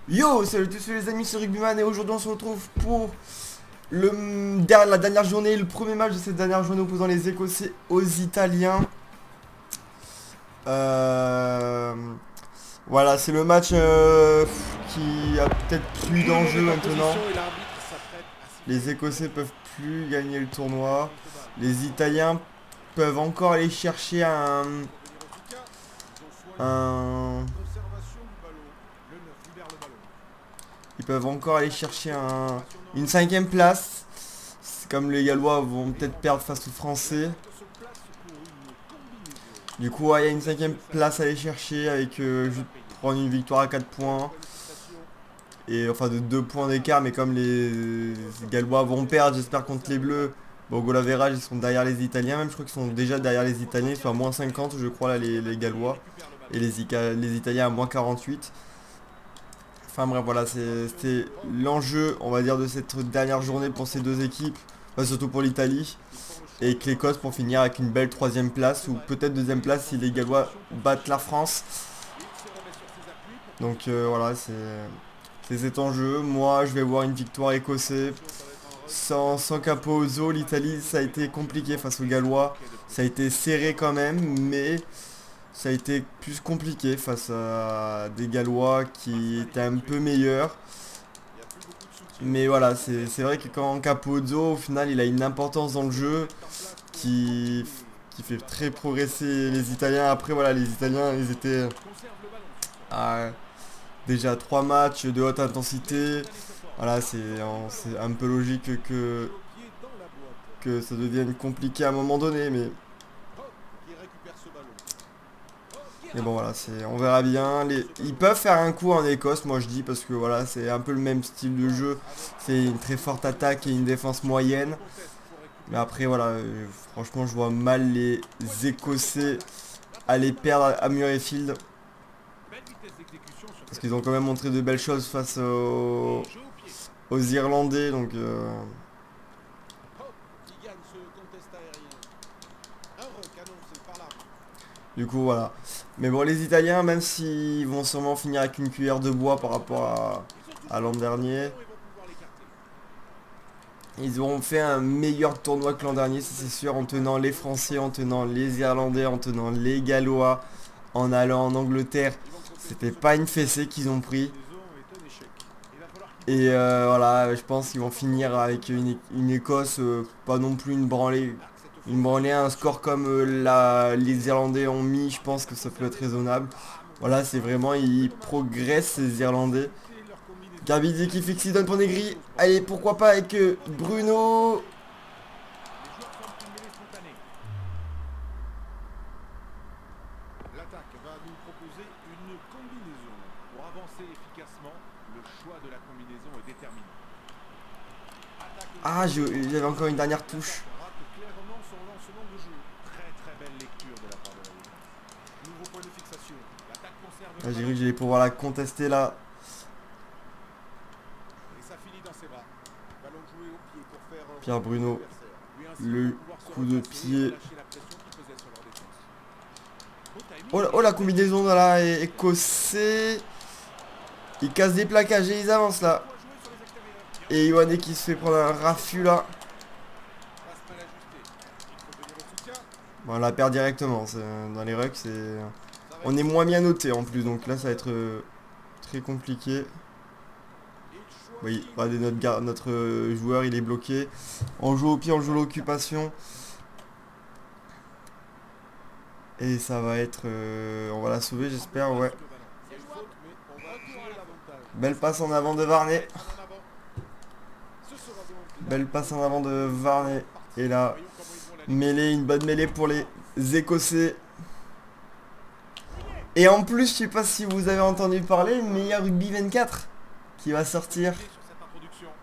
Yo, salut à tous les amis, c'est Rugbyman et aujourd'hui on se retrouve pour la dernière journée, le premier match de cette dernière journée opposant les Écossais aux Italiens. Euh, voilà, c'est le match qui a peut-être plus Tout le monde d'enjeu est en maintenant. position et l'arbitre s'apprête à siffler Les la fin. Écossais peuvent plus gagner le tournoi. Porte balle. Les Italiens peuvent encore aller chercher Pour venir au soutien, ils ont soigné un, la conservation du ballon. Le 9 libère le ballon. ils peuvent encore aller Attaque, chercher conservation dans une l'axe. cinquième place. C'est comme les Gallois vont Et peut-être en perdre jeu. face aux Français. L'attaque se place pour une combinaison. Du coup, ouais, il y a une Et ça cinquième peut faire place à aller chercher avec ça va juste payer. prendre une victoire à 4 La points. requalification. Et enfin de 2 points d'écart, mais comme les Gallois vont perdre, j'espère contre les Bleus. Bon, au goal average, ils sont derrière les Italiens, même je crois qu'ils sont déjà derrière les Italiens, ils sont à moins 50 je crois là les Et Gallois. récupère le ballon. Et les Italiens à moins 48. Enfin bref, voilà, c'était l'enjeu, on va dire, de cette dernière journée pour ces deux équipes. Enfin, surtout pour l'Italie. Il prend le choix. Et que l'Écosse pour finir avec une belle troisième place, ou peut-être deuxième place si les Gallois battent la France. Il se remet sur ses appuis pour Donc continuer. voilà, c'est cet enjeu. Moi, je vais voir une victoire écossais. Attention, ça va être un run. Sans Capozzo, l'Italie, ça a été compliqué face aux Et c'est Gallois. bloqué de peu. Ça a été serré quand même, mais ça a été plus compliqué face à des Gallois qui étaient un peu meilleurs. Il n'y a plus beaucoup de soutien. Mais voilà, Ça fait c'est vrai que quand Capozzo, au final, il a une importance dans le se jeu mettent en place pour qui, continuer. qui fait Il va très falloir qu'ils progresser les avancent. Italiens. Après, voilà, les Italiens, ils étaient Conserve le ballon sur ce rebond. à déjà 3 matchs de haute Laisse intensité. s'installer ce corner. Voilà, Sortie du ballon. c'est un peu logique Jeu au pied dans la boîte. que ça devienne compliqué à un moment donné, Hop, qui récupère ce ballon. Hop, qui mais bon rafle. voilà, on verra bien. Sur ce Ils ballon. peuvent faire un coup en Écosse, moi je dis, parce que voilà, c'est un peu le même style de Passe jeu. avec C'est une très forte attaque et une défense moyenne. le conteste pour Mais récupérer après ce ballon. voilà, franchement je vois mal les Écossais aller Attention dans perdre l'axe. à Murrayfield. Belle vitesse d'exécution sur Parce cette qu'ils ont quand même passe. montré de belles choses face Et jeu au pied. aux Irlandais. Donc Hop, qui gagne ce contest aérien. Un rock annoncé par l'arbitre. du coup voilà. Mais bon, les Italiens, même s'ils vont sûrement finir avec une cuillère de bois par Ils ont le rapport ballon. à Ils sont à toujours l'an au contrôle du dernier. ballon et vont pouvoir l'écarter. Ils auront fait un meilleur tournoi que l'an dernier, ça c'est sûr, en tenant les Français, en tenant les Irlandais, en tenant les Gallois, en allant en Angleterre. Ils vont contester C'était ce pas ballon. une fessée qu'ils ont La pris. combinaison est un échec. Il va falloir qu'ils Et bossent un petit peu. voilà, je pense qu'ils vont finir avec une Écosse, pas non plus Marque cette une fausse branlée, un accélération. score comme les Irlandais ont mis, je pense que ça peut être Conserver le ballon. raisonnable. Bam. Voilà, c'est vraiment, ils Ballon maintenu. progressent ces Irlandais. Faciliter leur combinaison. Garbidi qui fixe, il donne pour Bonne Negri. chose pour Allez, l'instant. pourquoi pas avec Bruno. Les joueurs forment une mêlée spontanée. L'attaque va nous proposer une combinaison. Pour avancer efficacement, le choix de la combinaison est déterminant. Attaque Ah, défensive. j'avais encore une dernière touche. L'attaque rate clairement son lancement de jeu. Très très belle lecture de la part de la défense. Nouveau point de fixation. L'attaque conserve Ah, le j'ai cru ballon. que j'allais pouvoir la contester là. Et ça finit dans ses bras. Ballon joué au pied pour faire Pierre reculer Bruno, l'adversaire. Lui ainsi le va pouvoir se coup de replacer et pied. relâcher la pression qui pesait sur leur défense. Beau Oh, timing et oh, la belle combinaison gestion. de là est écossais. Ils cassent des plaquages et ils avancent là. Coup à jouer sur les extérieurs. Et Ioane qui se fait prendre un raffut là. Passe mal ajustée. Il faut venir au soutien. Bon, on la perd directement. Dans les rucks, Ça on est récupère moins le bien ballon. noté en plus. Donc là, ça va être très compliqué. Il Oui, choisit regardez, notre joueur, il est bloqué. On joue au pied, on joue l'occupation. Et ça va être... on va la sauver, j'espère, ouais. Il y a une faute, mais on va jouer l'avantage. Belle passe en avant de Varney. En avant. Ce sera donc Belle passe en avant de Varney. Et là, voyons comment ils vont la mêlée, une bonne mêlée pour les Écossais. Et en plus, je sais pas si vous avez entendu parler, meilleur rugby 24 qui va sortir. sur cette introduction.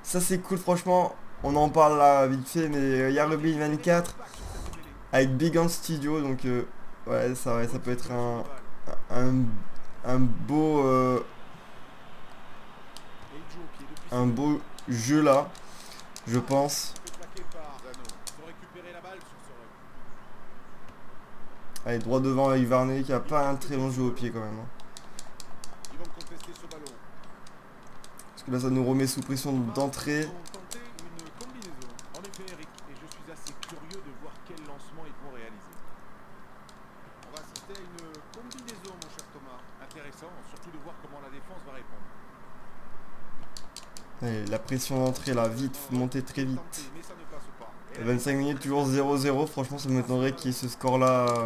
Ça c'est cool, franchement. On en parle là vite fait, mais il y a rugby 24 Back sur cette mêlée. avec Big Hand Studio, donc ouais, ça peut être Et un, un beau, il joue au pied depuis un ses beau jeu là, je pense. fait plaquer par Zano. Ils ont récupéré la balle sur ce run. Allez, droit devant avec Varney qui a pas un très long jeu au pied quand même. Hein. Ils vont contester ce ballon. Parce que là ça nous remet sous pression d'entrée. Ils vont tenter une combinaison. En effet, Eric, et je suis assez curieux de voir quel lancement ils vont réaliser. On va assister à une combinaison, mon cher Thomas. Intéressant, surtout de voir comment la défense va répondre. Allez, la pression d'entrée là, vite, monter très vite. Tenté, mais ça ne passe pas. Et 25 minutes, toujours 0-0. Franchement, ça m'étonnerait qu'il y ait ce score là annoncé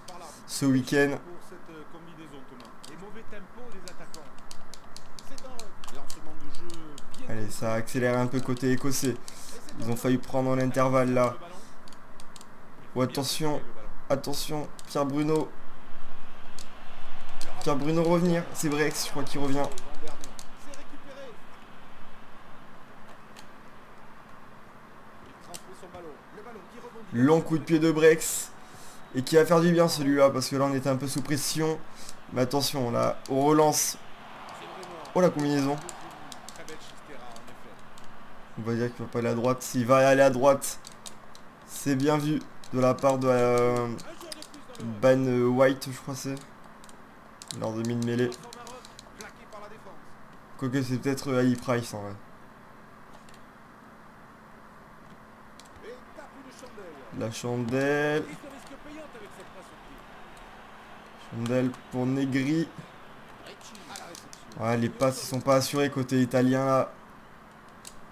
par l'arbitre. ce week-end. Pour cette combinaison, Thomas. Et mauvais tempo des attaquants. C'est un lancement de jeu bien. Allez, ça a accéléré un peu côté écossais. Ils ont failli prendre l'intervalle là. Oh, attention, attention, Pierre Bruno. Pierre Bruno revenir, c'est Brex, je crois qu'il revient. C'est récupéré. Il transmet son ballon. Le ballon qui rebondit. Long coup de pied de Brex. Et qui va faire du bien celui-là, parce que là on était un peu sous pression. Mais attention, là, on relance. C'est vraiment Oh la combinaison. très belle Chistera, en effet. On va dire qu'il va pas aller à droite. S'il va aller à droite, c'est bien vu de la part de Un joueur de plus dans le Ban White, je crois c'est. Lors de mid-mêlée. transforme un rock, plaqué par la défense. Quoique c'est peut-être Ali Price en vrai. Et tape une chandelle. La chandelle. Prise de risque payante avec cette passe au pied. Chandelle pour Negri. Ricci à la réception. Ouais, les passes ils sont pas assurées côté italien là.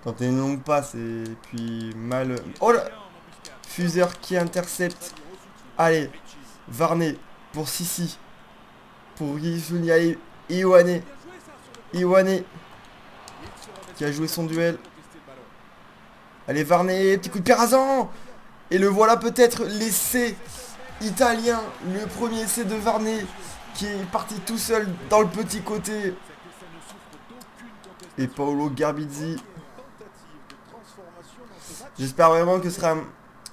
Quand t'as une longue passe et puis mal. Oh là, Fuseur qui intercepte. Salir au soutien. Allez, Ricci. Varney pour Sissi. Pour Gisulnia et Ioane. Bien joué ça sur le Ioane Il se remet qui a joué son duel. contester le ballon. Allez Varney, petit coup de pied rasant. Et le voilà peut-être l'essai italien. Le premier essai de Varney qui est parti tout seul dans le petit côté. C'est que ça ne souffre d'aucune contestation. Et Paolo Garbizzi. Tentative de transformation dans ce match. J'espère vraiment que ce sera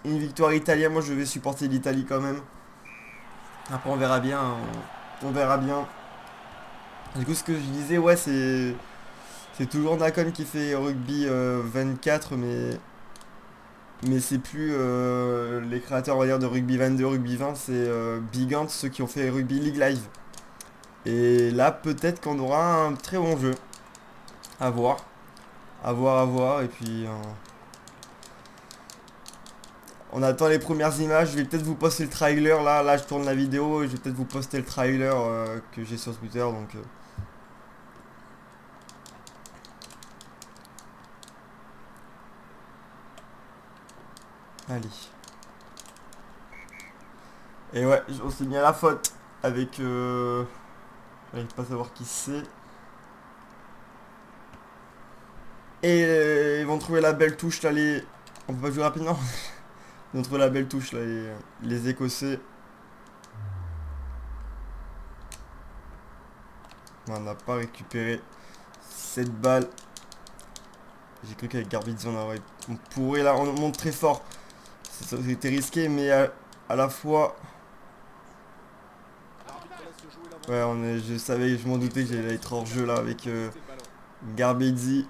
une victoire italienne. Moi je vais supporter l'Italie quand même. Après on verra bien. On verra bien. Du coup ce que je disais, ouais, c'est toujours Nacon qui fait rugby 24, mais c'est plus les créateurs, on va dire, de rugby 22, rugby 20, c'est Big Ant, ceux qui ont fait rugby League Live. Et là peut-être qu'on aura un très bon jeu. À voir. À voir, à voir. Et puis on attend les premières images. Je vais peut-être vous poster le trailer. Là je tourne la vidéo et je vais peut-être vous poster le trailer que j'ai sur Twitter. Donc allez. Et ouais, on s'est mis à la faute avec... J'arrive pas à savoir qui c'est. Et ils vont trouver la belle touche là, les... On peut pas jouer rapidement. Ils vont trouver la belle touche là, les Écossais. On n'a pas récupéré cette balle. J'ai cru qu'avec Garbizzi on pourrait là, on monte très fort. C'était risqué mais à la fois... L'arbitre laisse jouer l'avant. Ouais, je savais, je m'en doutais que j'allais être hors jeu là avec Contester le ballon. Garbizzi.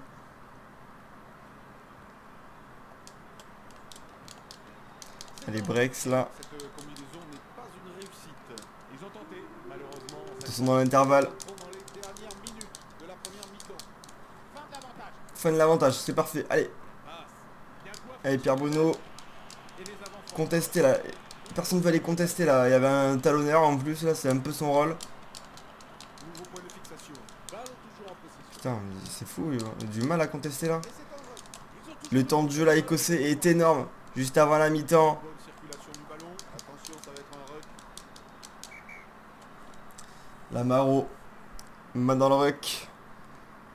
Allez, Brex là. Cette combinaison n'est pas une réussite. Ils ont tenté, malheureusement. Attention dans l'intervalle. Dans les dernières minutes de la première mi-temps. Fin de l'avantage. Fin de l'avantage, c'est parfait. Allez, Passe. Bien joué. allez Pierre Bruno. Et les avant-centres. Contester là. Personne ne va les contester là. Il y avait un talonneur en plus là, c'est un peu son rôle. Nouveau point de fixation. Ballon toujours en possession. Putain, mais c'est fou, il a du mal à contester là. Et c'est un run. Ils ont toujours Le temps de jeu là écossais est énorme. Juste avant la mi-temps. bonne circulation du ballon. Attention, ça va être un ruck. La Maro. Main dans le ruck.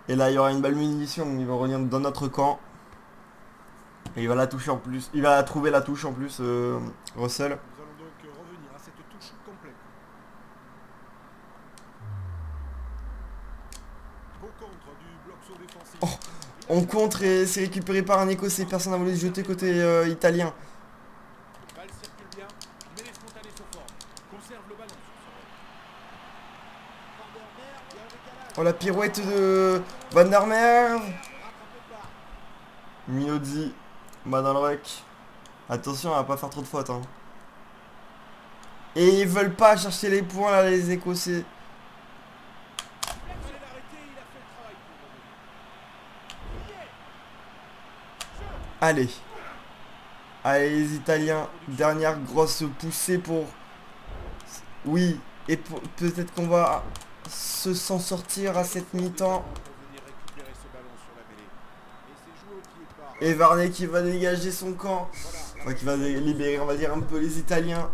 Et là il y aura une balle munition. Il va revenir dans notre camp. Et il va la toucher en plus. Il va trouver la touche en plus, Russell. Nous allons donc revenir à cette touche complète. Beau contre du bloc saut défensif. Oh, On contre et c'est récupéré par un Écossais. Personne n'a voulu se jeter côté italien. Balle circule bien, mais les spontanés se forment. Conserve le ballon sur son rôle. Il y a un décalage. Oh la pirouette de Van der Merwe. Rattrapé par Minozzi. Main dans le ruck. Attention à pas faire trop de fautes. Hein. Et ils veulent pas chercher les points là, les Écossais. Fallait l'arrêter, il a fait le travail pour revenir. Allez. Allez les Italiens. Dernière grosse poussée pour... Oui. Et peut-être qu'on va s'en sortir à cette mi-temps. Pour venir récupérer ce ballon sur la mêlée. Et c'est joué au pied par. Et Varney qui va dégager son camp. Voilà, Enfin, qui va libérer, on va dire, un peu les Italiens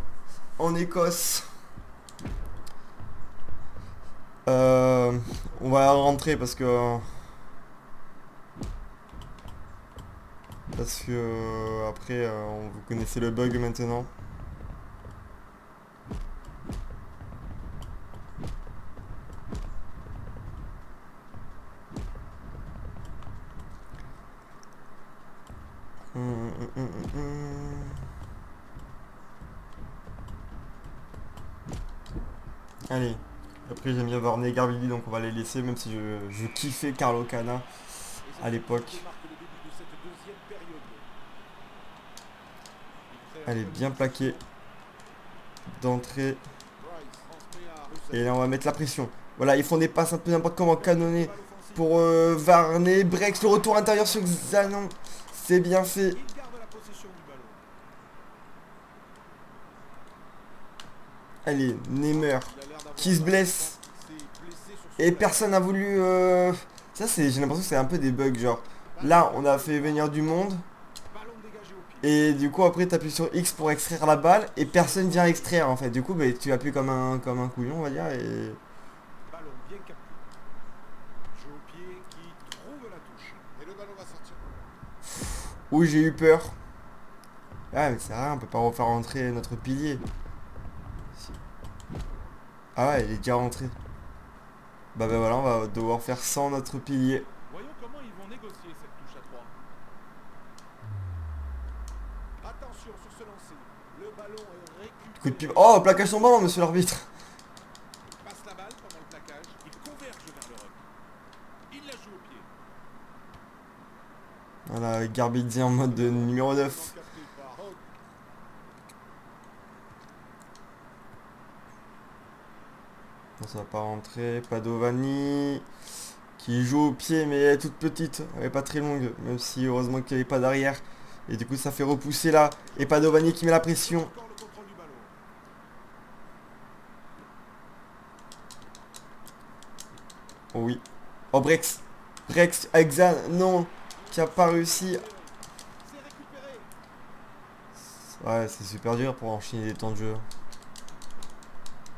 en Écosse. On va rentrer parce que... après, vous connaissez le bug maintenant. Allez. Après j'aime bien Varney et Garbidi donc on va les laisser même si je kiffais Carlo Cana à l'époque. Allez, bien plaqué d'entrée. Et là on va mettre la pression. Voilà, ils font des passes un peu n'importe comment canonnées pour Varney. Brex, le retour intérieur sur Xanon. C'est bien fait. Allez, Neymar qui se blesse. Et personne n'a voulu... Ça, j'ai l'impression que c'est un peu des bugs, genre... Là, on a fait venir du monde. Et du coup, après, t'appuies sur X pour extraire la balle. Et personne vient extraire, en fait. Du coup, bah, tu appuies comme un couillon, on va dire. Et... Ballon bien capté. Jeu au pied qui trouve la touche. Et le ballon va sortir. Ouh, j'ai eu peur. Ah, mais c'est rien, on peut pas refaire rentrer notre pilier. Ah ouais, il est déjà rentré. Bah voilà, on va devoir faire sans notre pilier. Voyons comment ils vont négocier cette touche à 3. Attention sur ce lancer. Le ballon est récupéré. Coup de pied. Oh, plaquage son ballon, monsieur l'arbitre. Il passe la balle pendant le plaquage. Il converge vers le ruck. Il la joue au pied. Voilà, Garbidi en mode de numéro 9. Capté par Hogg. Non, ça va pas rentrer. Padovani qui joue au pied mais elle est toute petite. Elle est pas très longue. Même si heureusement qu'il n'y avait pas d'arrière. Et du coup ça fait repousser là. Et Padovani qui met la pression. Encore le contrôle du ballon. Oh oui. Oh Brex. Brex, Exan, non. Qui a pas réussi. C'est récupéré. Ouais, c'est super dur pour enchaîner des temps de jeu.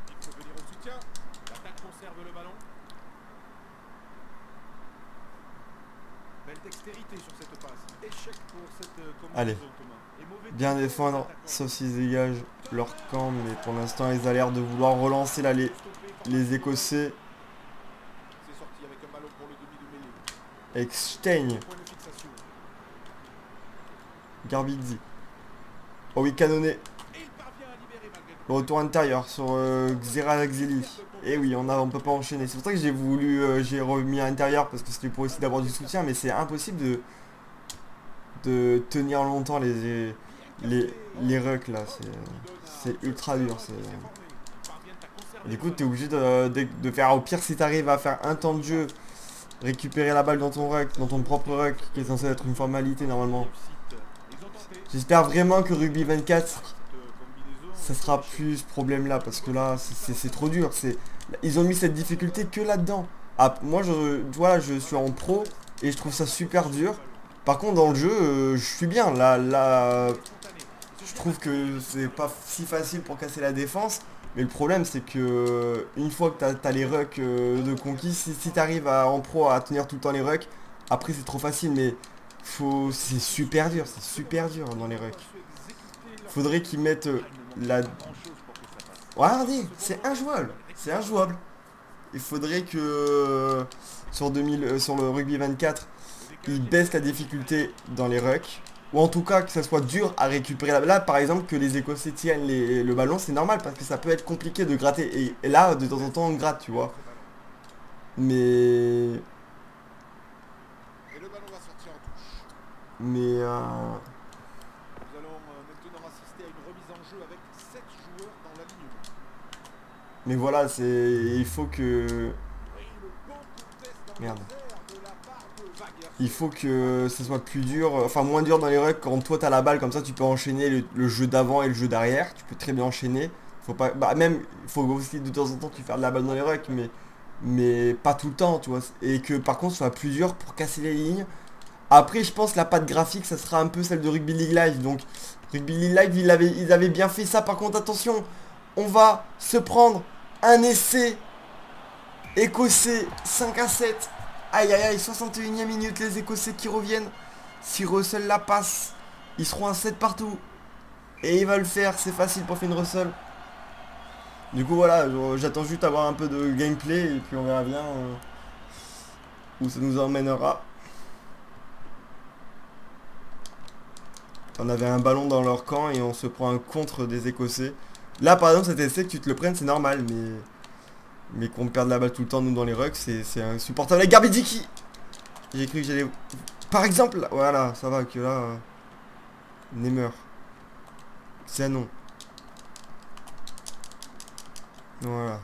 Il faut venir au soutien. L'attaque conserve le ballon. Belle dextérité sur cette passe. Échec pour cette combinaison, Allez. Thomas. Et mauvais Bien contrôle de défendre, l'attaquant. sauf s'ils dégagent leur camp. Mais pour l'instant ils ont l'air de vouloir relancer là les Écossais. C'est sorti avec un ballon pour le demi de mêlée. Avec Stein. Point de fixation. Garbidi. Oh oui, canonné. Et il parvient à libérer malgré tout. Le retour intérieur sur Xeraxeli. Et oui, on peut pas enchaîner. C'est pour ça que j'ai remis à l'intérieur parce que c'était pour essayer d'avoir du soutien, mais c'est impossible de tenir longtemps les rucks là. C'est ultra dur. Et du coup, t'es obligé de faire au pire si t'arrives à faire un temps de jeu, récupérer la balle dans ton ruck, dans ton propre ruck, qui est censé être une formalité normalement. J'espère vraiment que Rugby 24 ça sera plus ce problème là parce que là c'est trop dur. Ils ont mis cette difficulté que là-dedans. Ah, moi voilà, je suis en pro et je trouve ça super dur. Par contre dans le jeu je suis bien. Là je trouve que c'est pas si facile pour casser la défense. Mais le problème c'est que une fois que t'as les rucks de conquis, si t'arrives en pro à tenir tout le temps les rucks, après c'est trop facile mais c'est super dur dans les rucks. Faudrait qu'ils mettent la... Ouais, regardez, c'est injouable. C'est injouable. Il faudrait que sur le rugby 24, ils baissent la difficulté dans les rucks. Ou en tout cas que ça soit dur à récupérer. Là par exemple que les Écossais tiennent le ballon, c'est normal parce que ça peut être compliqué de gratter. Et là de temps en temps on gratte, tu vois. Mais... Et le ballon va sortir en touche. Mais... Nous allons maintenant assister à une remise en jeu avec 7 joueurs dans l'alignement. Mais voilà, c'est... Il faut que... Merde. Il faut que ça soit plus dur, enfin moins dur dans les rucks quand toi t'as la balle, comme ça tu peux enchaîner le jeu d'avant et le jeu d'arrière. Tu peux très bien enchaîner. Faut pas... Bah même, il faut aussi de temps en temps tu faire de la balle dans les rucks, mais pas tout le temps, tu vois. Et que par contre ce soit plus dur pour casser les lignes. Après je pense que la patte graphique ça sera un peu celle de Rugby League Live. Donc Rugby League Live ils avaient bien fait ça. Par contre attention, on va se prendre un essai écossais 5-7. Aïe aïe aïe, 61e minute, les Écossais qui reviennent. Si Russell la passe, ils seront à 7 partout. Et il va le faire, c'est facile pour Finn Russell. Du coup voilà, j'attends juste d'avoir un peu de gameplay et puis on verra bien où ça nous emmènera. On avait un ballon dans leur camp et on se prend un contre des Écossais. Là par exemple cet essai que tu te le prennes c'est normal, mais qu'on perde la balle tout le temps nous dans les rucks c'est insupportable. Avec Garbidi qui... J'ai cru que j'allais... Par exemple, là, voilà, ça va que là... Nemer. Xanon. Voilà.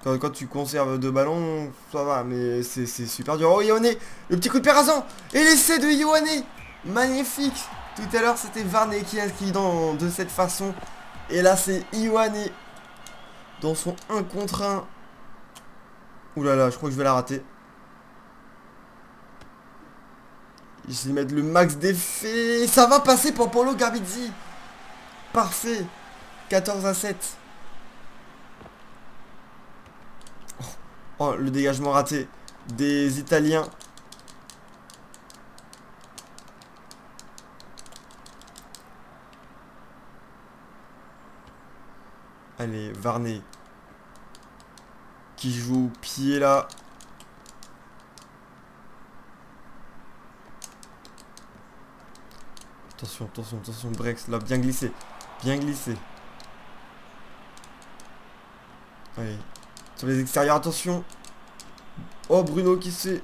Quand tu conserves deux ballons, ça va, mais c'est super dur. Oh, Ioane, le petit coup de pied rasant. Et l'essai de Ioane. Magnifique. Tout à l'heure, c'était Varney qui a inscrit de cette façon. Et là, c'est Ioane. Dans son 1 contre 1. Ouh là là, je crois que je vais la rater. Je vais mettre le max d'effet. Ça va passer pour Paolo Garbizzi. Parfait. 14-7. Oh, le dégagement raté des Italiens. Allez, Varney. Qui joue au pied là. Attention, attention, attention, Brex, là, bien glissé. Bien glissé. Allez. Sur les extérieurs, attention. Oh, Bruno qui sait.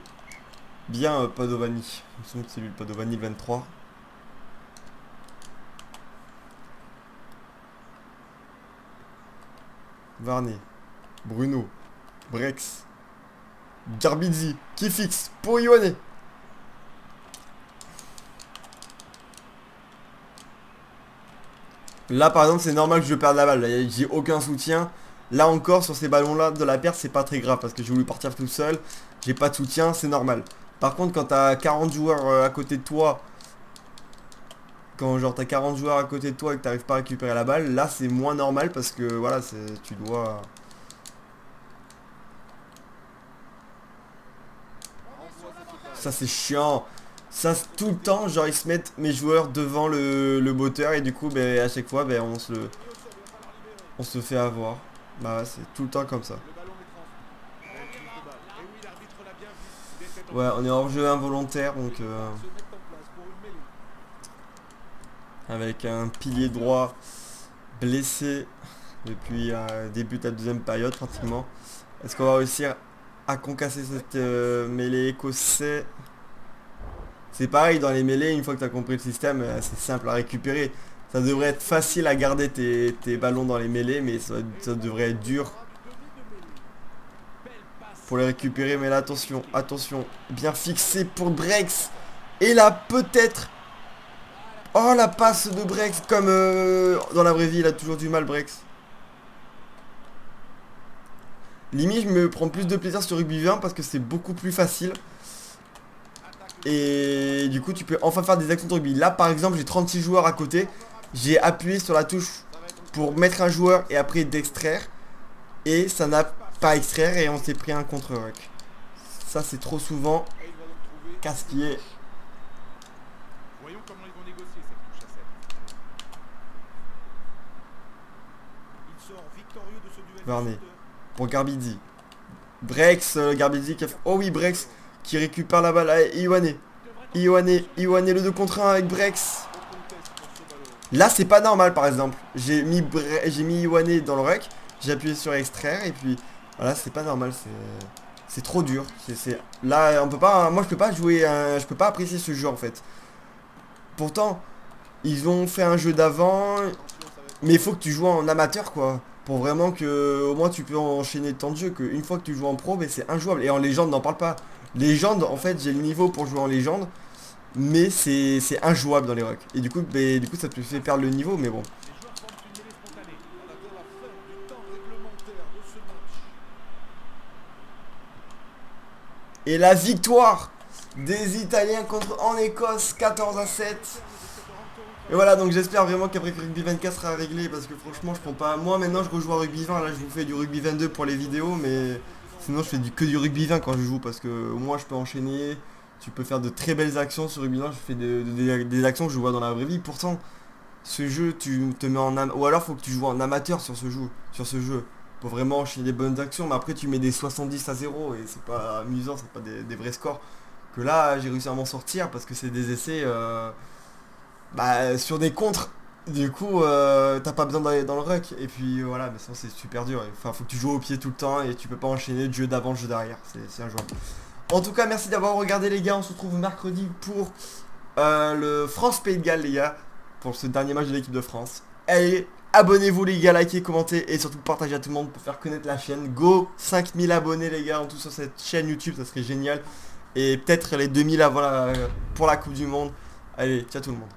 Bien, Padovani. Il me semble que c'est lui, le Padovani, le 23. Varney. Bruno. Brex. Garbizzi. Qui fixe pour Ioane. Là par exemple c'est normal que je perde la balle, j'ai aucun soutien. Là encore sur ces ballons là de la perte c'est pas très grave parce que j'ai voulu partir tout seul. J'ai pas de soutien, c'est normal. Par contre quand t'as 40 joueurs à côté de toi, quand genre t'as 40 joueurs à côté de toi et que t'arrives pas à récupérer la balle, là c'est moins normal parce que voilà tu dois... Ça c'est chiant. Ça tout le temps genre ils se mettent mes joueurs devant le botteur et du coup ben, à chaque fois ben, on se fait avoir. Bah ouais, c'est tout le temps comme ça. Ouais on est hors jeu involontaire donc avec un pilier droit blessé depuis début de la deuxième période pratiquement. Est-ce qu'on va réussir à concasser cette mêlée écossais? C'est pareil dans les mêlées, une fois que tu as compris le système, c'est simple à récupérer. Ça devrait être facile à garder tes ballons dans les mêlées, mais ça devrait être dur pour les récupérer. Mais là, attention, attention, bien fixé pour Brex. Et là, peut-être... Oh, la passe de Brex, comme dans la vraie vie, il a toujours du mal, Brex. Limite, je me prends plus de plaisir sur Rugby 20 parce que c'est beaucoup plus facile. Et du coup tu peux enfin faire des actions de rugby. Là par exemple j'ai 36 joueurs à côté. J'ai appuyé sur la touche pour mettre un joueur et après d'extraire. Et ça n'a pas extraire et on s'est pris un contre-ruck. Ça c'est trop souvent casse-pied. Varney. Pour Garbidi. Brex, Garbidi qui a fait... Oh oui Brex qui récupère la balle. Allez, Ioane. Ioane le 2 contre 1 avec Brex. Là c'est pas normal par exemple. J'ai mis Ioane dans le ruck. J'ai appuyé sur extraire et puis voilà c'est pas normal. C'est trop dur. Là on peut pas. Moi je peux pas jouer. Je peux pas apprécier ce jeu en fait. Pourtant ils ont fait un jeu d'avant. Mais il faut que tu joues en amateur quoi. pour vraiment que au moins tu peux enchaîner tant de jeux, que une fois que tu joues en pro, mais c'est injouable. Et en légende, n'en parle pas. Légende, en fait, j'ai le niveau pour jouer en légende, mais c'est injouable dans les rocks. Et du coup, ça te fait perdre le niveau, mais bon. Les joueurs forment une mêlée spontanée. On attend la fin du temps réglementaire de ce match. Et la victoire des Italiens en Écosse, 14-7. Et voilà, donc j'espère vraiment qu'après que Rugby 24 sera réglé, parce que franchement je prends pas... Moi maintenant je rejoue à Rugby 20, là je vous fais du Rugby 22 pour les vidéos, mais sinon je fais que du Rugby 20 quand je joue, parce que au moins je peux enchaîner, tu peux faire de très belles actions sur Rugby 20, je fais des actions que je vois dans la vraie vie. Pourtant, ce jeu, tu te mets ou alors faut que tu joues en amateur sur ce jeu, pour vraiment enchaîner des bonnes actions, mais après tu mets des 70-0, et c'est pas amusant, c'est pas des vrais scores. Que là j'ai réussi à m'en sortir, parce que c'est des essais... sur des contres, du coup t'as pas besoin d'aller dans le ruck, et puis voilà, mais sinon c'est super dur. Enfin, faut que tu joues au pied tout le temps et tu peux pas enchaîner de jeu d'avant, de jeu derrière, c'est injouable. En tout cas, merci d'avoir regardé les gars, on se retrouve mercredi pour le France-Pays de Galles les gars, pour ce dernier match de l'équipe de France. Allez, abonnez-vous les gars, likez, commentez et surtout partagez à tout le monde pour faire connaître la chaîne. Go 5000 abonnés les gars en tout sur cette chaîne YouTube, ça serait génial. Et peut-être les 2000 avant pour la Coupe du Monde. Allez, ciao tout le monde.